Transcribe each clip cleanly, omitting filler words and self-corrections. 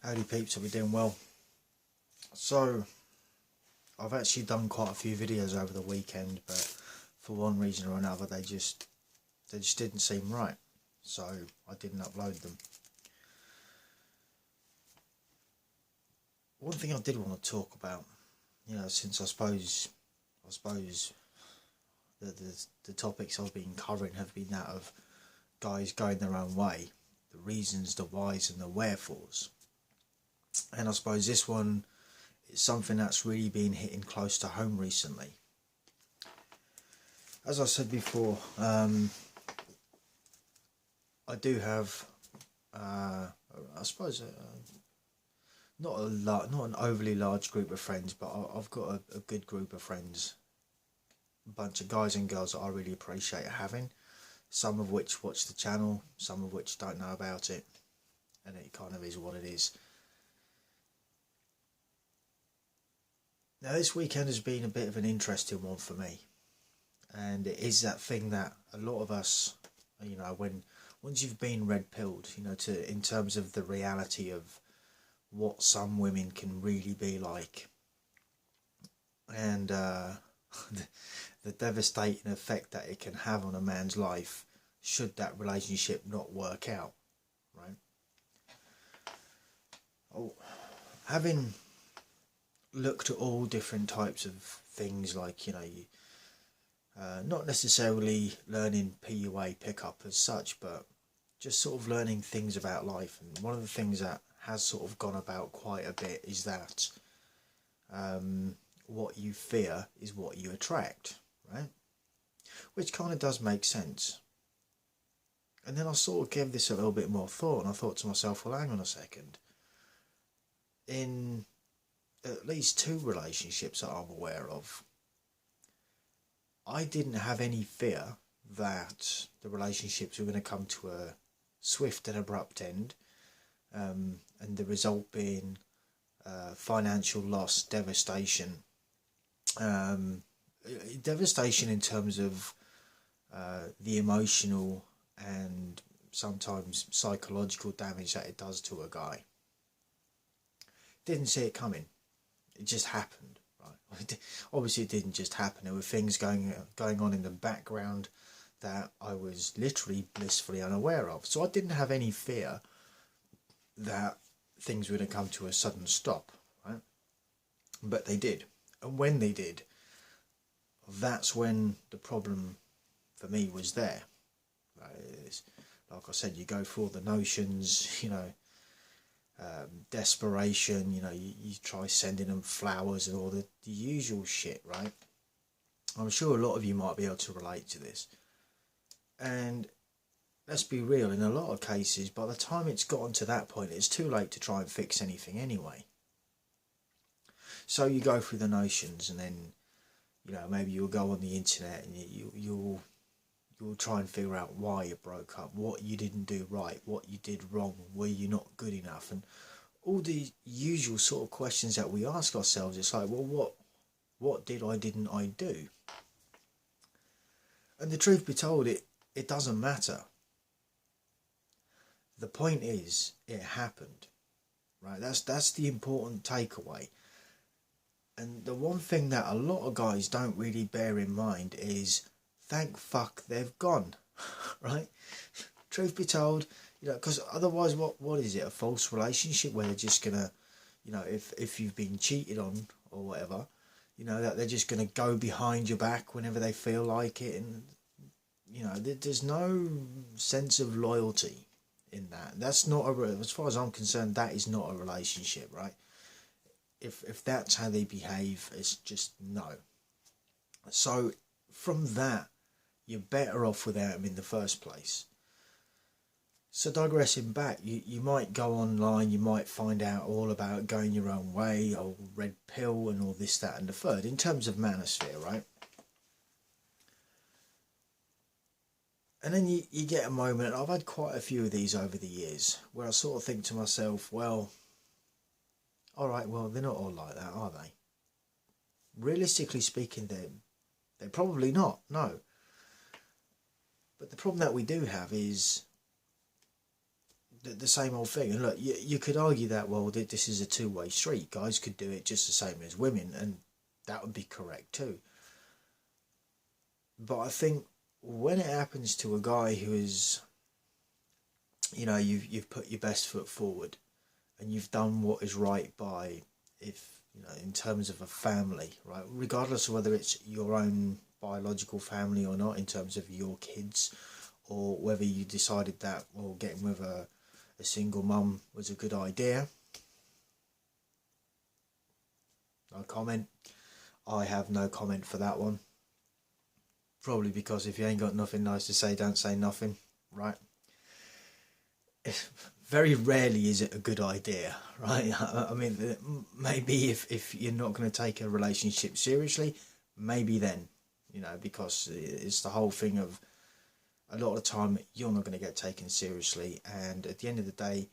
Howdy peeps, hope you're doing well. So, I've actually done quite a few videos over the weekend, but for one reason or another they just didn't seem right, so I didn't upload them. One thing I did want to talk about, since I suppose the topics I've been covering have been that of guys going their own way, the reasons, the whys and the wherefores. And I suppose this one is something that's really been hitting close to home recently. As I said before, I do have, I suppose, not an overly large group of friends, but I've got a good group of friends, a bunch of guys and girls that I really appreciate having. Some of which watch the channel, some of which don't know about it, and it kind of is what it is. Now this weekend has been a bit of an interesting one for me, and it is that thing that a lot of us, once you've been red pilled, in terms of the reality of what some women can really be like, and the devastating effect that it can have on a man's life should that relationship not work out, right? Having looked at all different types of things, like not necessarily learning PUA pickup as such, but just sort of learning things about life. And one of the things that has sort of gone about quite a bit is that what you fear is what you attract, right? Which kind of does make sense. And then I sort of gave this a little bit more thought, and I thought to myself, well, hang on a second. In at least 2 relationships that I'm aware of, I didn't have any fear that the relationships were going to come to a swift and abrupt end, and the result being financial loss, devastation. Devastation in terms of the emotional and sometimes psychological damage that it does to a guy. Didn't see it coming. It just happened, right? Obviously it didn't just happen. There were things going on in the background that I was literally blissfully unaware of. So I didn't have any fear that things were going to come to a sudden stop, right? But they did. And when they did, that's when the problem for me was there. Like I said, you go through all the notions, desperation, you try sending them flowers and all the usual shit, right? I'm sure a lot of you might be able to relate to this. And let's be real, in a lot of cases, by the time it's gotten to that point, it's too late to try and fix anything anyway. So you go through the notions, and then, maybe you'll go on the internet and you'll try and figure out why you broke up, what you didn't do right, what you did wrong, were you not good enough, and all the usual sort of questions that we ask ourselves. It's like, well, what didn't I do? And the truth be told, it doesn't matter. The point is, it happened, right? That's the important takeaway. And the one thing that a lot of guys don't really bear in mind is, thank fuck they've gone, right? Truth be told, because otherwise what is it, a false relationship where they're just gonna, if you've been cheated on or whatever, that they're just gonna go behind your back whenever they feel like it, and there's no sense of loyalty in that. That's not as far as I'm concerned, that is not a relationship, right? If that's how they behave, it's just no. So from that, you're better off without them in the first place. So digressing back, you might go online, you might find out all about going your own way, or red pill and all this, that and the third, in terms of manosphere, right? And then you get a moment, and I've had quite a few of these over the years, where I sort of think to myself, well, alright, well, they're not all like that, are they? Realistically speaking, they're probably not, no. But the problem that we do have is the same old thing. And look, you could argue that, well, this is a two-way street. Guys could do it just the same as women, and that would be correct too. But I think when it happens to a guy who is, you know, you've put your best foot forward, and you've done what is right by, if you know, in terms of a family, right, regardless of whether it's your own biological family or not, in terms of your kids, or whether you decided that, well, getting with a single mum was a good idea. No comment. I have no comment for that one. Probably because if you ain't got nothing nice to say, don't say nothing, right? Very rarely is it a good idea, right? I mean, maybe if you're not going to take a relationship seriously, maybe then, you know, because it's the whole thing of, a lot of the time you're not going to get taken seriously, and at the end of the day,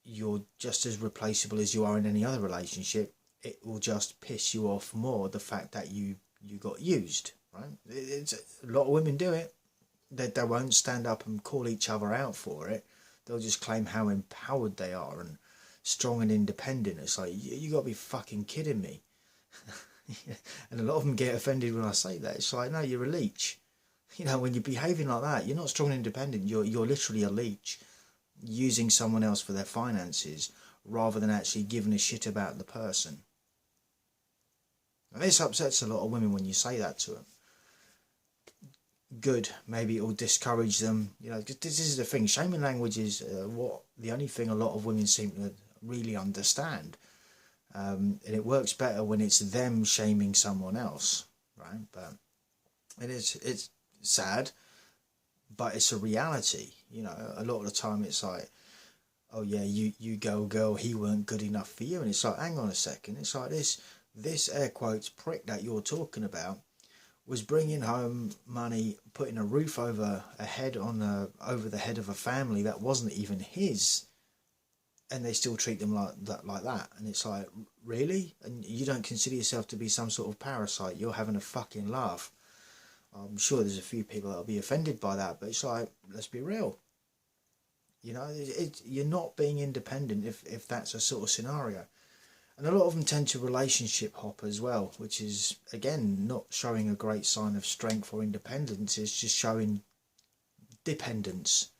you're just as replaceable as you are in any other relationship. It will just piss you off more, the fact that you got used, right? It's, a lot of women do it. They won't stand up and call each other out for it. They'll just claim how empowered they are and strong and independent. It's like, you got to be fucking kidding me. And a lot of them get offended when I say that. It's like, no, you're a leech. You know, when you're behaving like that, you're not strong and independent. You're literally a leech, using someone else for their finances rather than actually giving a shit about the person. And this upsets a lot of women when you say that to them. Good, maybe it will discourage them. You know, this is the thing. Shaming language is the only thing a lot of women seem to really understand. And it works better when it's them shaming someone else, right? But it's sad, but it's a reality. You know, a lot of the time it's like, oh yeah, you go girl, he weren't good enough for you. And it's like, hang on a second, it's like this air quotes prick that you're talking about was bringing home money, putting a roof over a head over the head of a family that wasn't even his, and they still treat them like that. And it's like, really? And you don't consider yourself to be some sort of parasite? You're having a fucking laugh. I'm sure there's a few people that'll be offended by that, but it's like, let's be real. You know, you're not being independent if that's a sort of scenario. And a lot of them tend to relationship hop as well, which is, again, not showing a great sign of strength or independence. It's just showing dependence.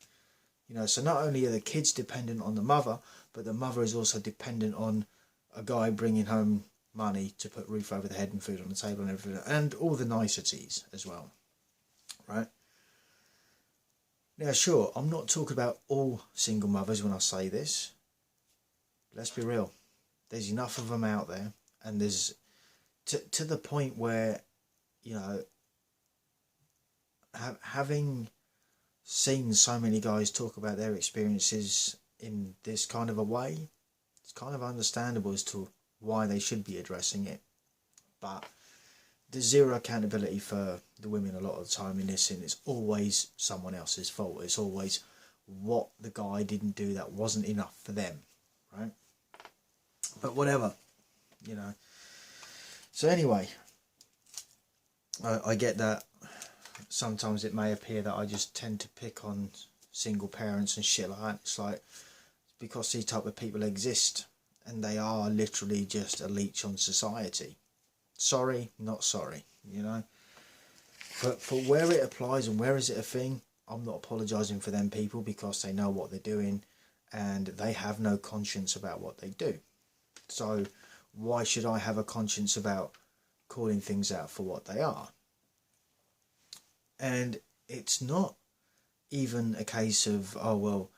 You know, so not only are the kids dependent on the mother, but the mother is also dependent on a guy bringing home money to put roof over the head and food on the table and everything, and all the niceties as well, right? Now, sure, I'm not talking about all single mothers when I say this. Let's be real. There's enough of them out there, and there's to the point where, you know, having seen so many guys talk about their experiences in this kind of a way, it's kind of understandable as to why they should be addressing it. But there's zero accountability for the women a lot of the time in this, and it's always someone else's fault. It's always what the guy didn't do that wasn't enough for them, right? But whatever, you know. So anyway, I get that sometimes it may appear that I just tend to pick on single parents and shit like that. It's like, it's because these type of people exist, and they are literally just a leech on society. Sorry, not sorry, you know. But for where it applies and where is it a thing, I'm not apologising for them people, because they know what they're doing and they have no conscience about what they do. So why should I have a conscience about calling things out for what they are? And it's not even a case of, oh, well,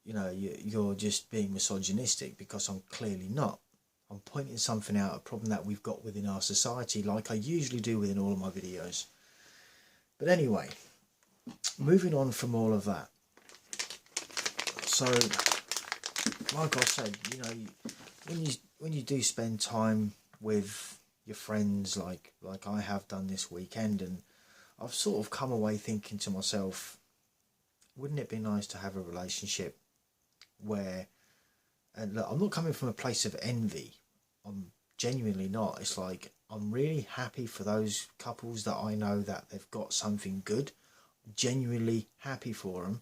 you know, you're just being misogynistic, because I'm clearly not. I'm pointing something out, a problem that we've got within our society, like I usually do within all of my videos. But anyway, moving on from all of that. So, like I said, you know, when you do spend time with your friends, like I have done this weekend, and I've sort of come away thinking to myself, wouldn't it be nice to have a relationship where, and look, I'm not coming from a place of envy, I'm genuinely not. It's like, I'm really happy for those couples that I know that they've got something good, genuinely happy for them.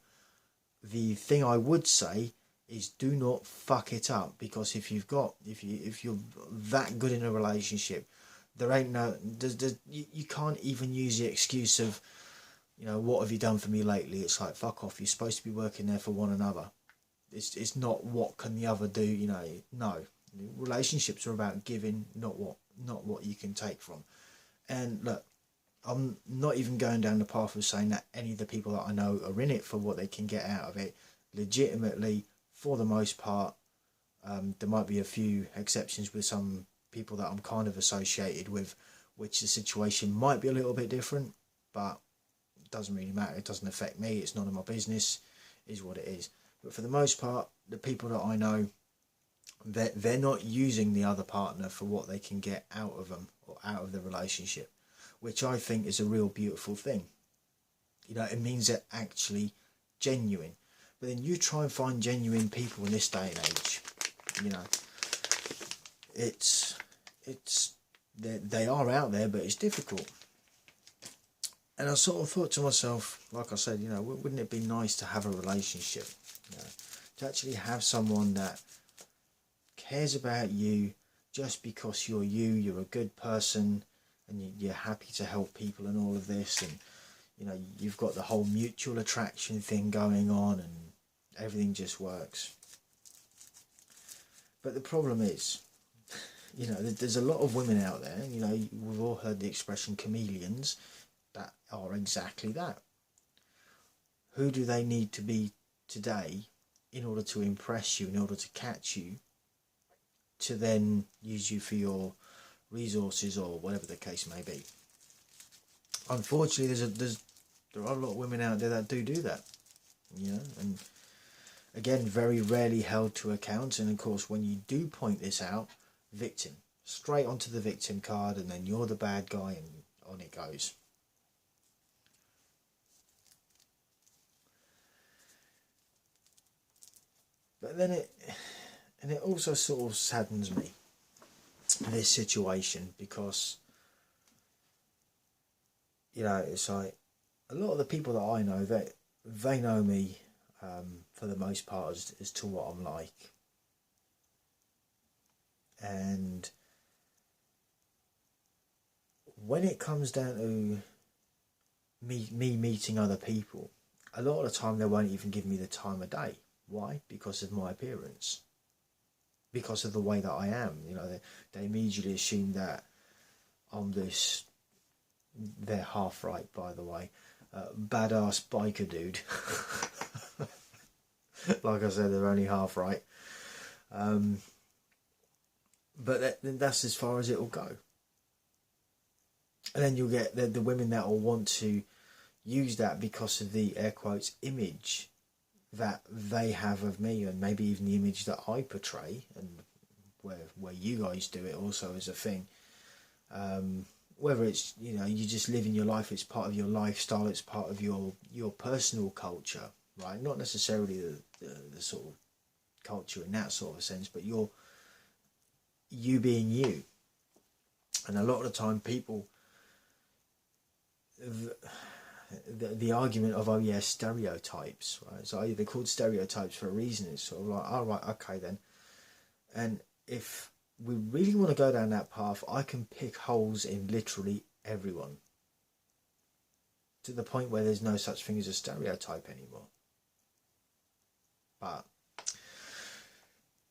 The thing I would say is do not fuck it up, because if you're that good in a relationship, there ain't no you can't even use the excuse of, you know, what have you done for me lately? It's like, fuck off, you're supposed to be working there for one another. It's not what can the other do, you know. No, relationships are about giving, not what you can take from. And look, I'm not even going down the path of saying that any of the people that I know are in it for what they can get out of it. Legitimately, for the most part, there might be a few exceptions with some people that I'm kind of associated with, which the situation might be a little bit different, but it doesn't really matter. It doesn't affect me. It's none of my business. It is what it is. But for the most part, the people that I know, they're not using the other partner for what they can get out of them or out of the relationship, which I think is a real beautiful thing. You know, it means they're actually genuine. But then you try and find genuine people in this day and age. You know, they are out there, but it's difficult. And I sort of thought to myself, like I said, you know, wouldn't it be nice to have a relationship? You know, to actually have someone that cares about you just because you're a good person, and you're happy to help people and all of this, and you know, you've got the whole mutual attraction thing going on, and everything just works. But the problem is, you know, there's a lot of women out there, you know, we've all heard the expression chameleons, that are exactly that. Who do they need to be today in order to impress you, in order to catch you, to then use you for your resources or whatever the case may be? Unfortunately, there are a lot of women out there that do that, you know, and again, very rarely held to account. And of course, when you do point this out, victim, straight onto the victim card, and then you're the bad guy, and on it goes. But then it also sort of saddens me, this situation, because, you know, it's like a lot of the people that I know, they know me for the most part as to what I'm like. And when it comes down to me meeting other people, a lot of the time they won't even give me the time of day. Why? Because of my appearance. Because of the way that I am. You know, they immediately assume that I'm this, they're half right, by the way, badass biker dude. Like I said, they're only half right. But that's as far as it'll go. And then you'll get the women that will want to use that because of the, air quotes, image that they have of me, and maybe even the image that I portray, and where you guys do it also as a thing. Whether it's, you know, you just living your life, it's part of your lifestyle, it's part of your personal culture, right? Not necessarily the sort of culture in that sort of sense, but you being you. And a lot of the time people, the argument of, oh yeah, stereotypes, right? So they're called stereotypes for a reason. It's sort of like, all right, okay then. And if we really want to go down that path, I can pick holes in literally everyone, to the point where there's no such thing as a stereotype anymore. But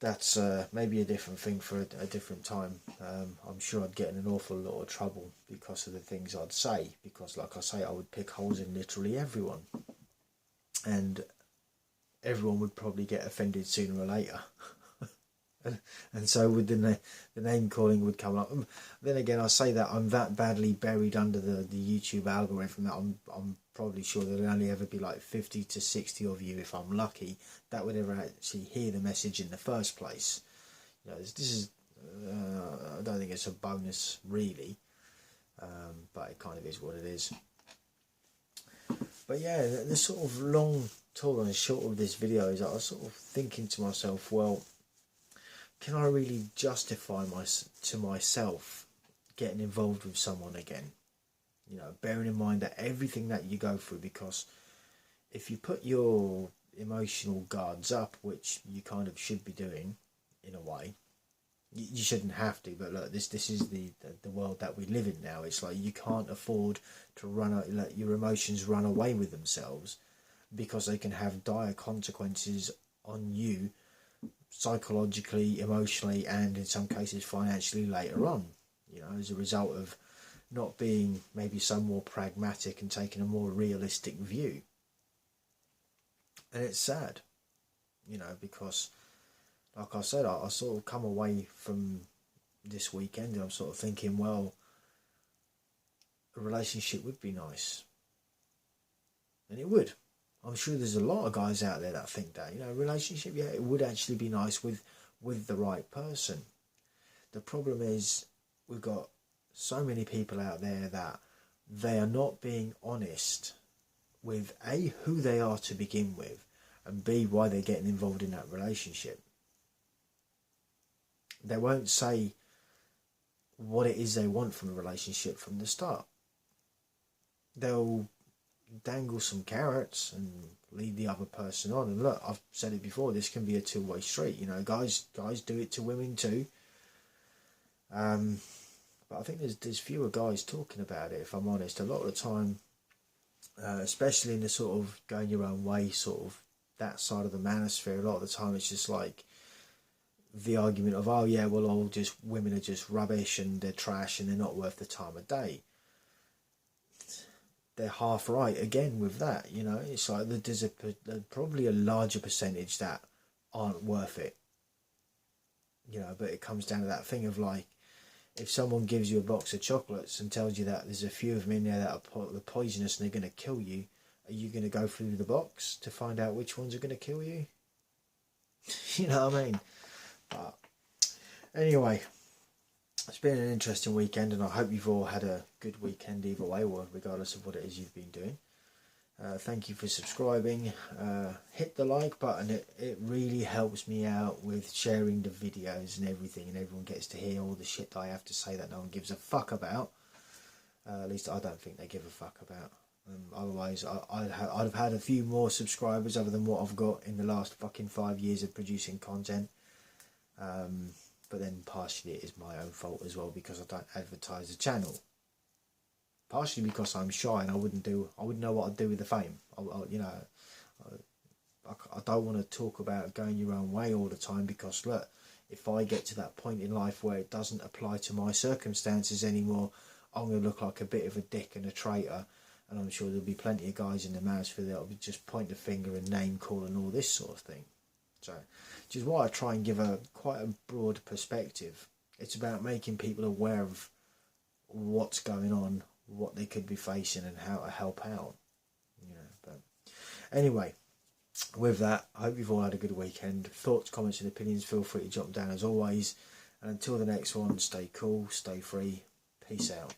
that's maybe a different thing for a different time. I'm sure I'd get in an awful lot of trouble because of the things I'd say, because like I say, I would pick holes in literally everyone, and everyone would probably get offended sooner or later. and so would the name calling would come up. Then again, I say that I'm that badly buried under the YouTube algorithm that I'm probably sure there'll only ever be like 50 to 60 of you, if I'm lucky, that would ever actually hear the message in the first place. You know, this is I don't think it's a bonus really, but it kind of is what it is. But yeah, the sort of long, tall and short of this video is that I was sort of thinking to myself, well, can I really justify to myself getting involved with someone again? You know, bearing in mind that everything that you go through, because if you put your emotional guards up, which you kind of should be doing in a way. You shouldn't have to, but look, this is the world that we live in now. It's like you can't afford to let your emotions run away with themselves, because they can have dire consequences on you psychologically, emotionally, and in some cases financially later on, as a result of not being maybe so more pragmatic and taking a more realistic view. And it's sad, because like I said, I sort of come away from this weekend and I'm sort of thinking, well, a relationship would be nice. And it would. I'm sure there's a lot of guys out there that think that, a relationship, yeah, it would actually be nice with the right person. The problem is we've got so many people out there that they are not being honest with A, who they are to begin with, and B, why they're getting involved in that relationship. They won't say what it is they want from a relationship from the start. They'll dangle some carrots and lead the other person on. And look, I've said it before, this can be a two-way street. Guys do it to women too. But I think there's fewer guys talking about it, if I'm honest. A lot of the time, especially in the sort of going your own way, sort of that side of the manosphere, a lot of the time it's just like the argument of, oh yeah, well, women are just rubbish and they're trash and they're not worth the time of day. They're half right again with that, It's like there's probably a larger percentage that aren't worth it, But it comes down to that thing of like, if someone gives you a box of chocolates and tells you that there's a few of them in there that are poisonous and they're going to kill you, are you going to go through the box to find out which ones are going to kill you? You know what I mean? But anyway, it's been an interesting weekend, and I hope you've all had a good weekend either way, or regardless of what it is you've been doing. Thank you for subscribing. Hit the like button. It really helps me out with sharing the videos and everything, and everyone gets to hear all the shit that I have to say that no one gives a fuck about. At least I don't think they give a fuck about. Otherwise, I'd have had a few more subscribers other than what I've got in the last fucking 5 years of producing content. But then partially it is my own fault as well, because I don't advertise the channel. Partially because I'm shy and I wouldn't know what I'd do with the fame. I don't want to talk about going your own way all the time, because look, if I get to that point in life where it doesn't apply to my circumstances anymore, I'm going to look like a bit of a dick and a traitor, and I'm sure there'll be plenty of guys in the manosphere that'll be just point the finger and name call and all this sort of thing. So, which is why I try and give quite a broad perspective. It's about making people aware of what's going on, what they could be facing, and how to help out. But anyway, with that, I hope you've all had a good weekend. Thoughts, comments and opinions, feel free to jot them down as always. And until the next one, stay cool, stay free, peace out.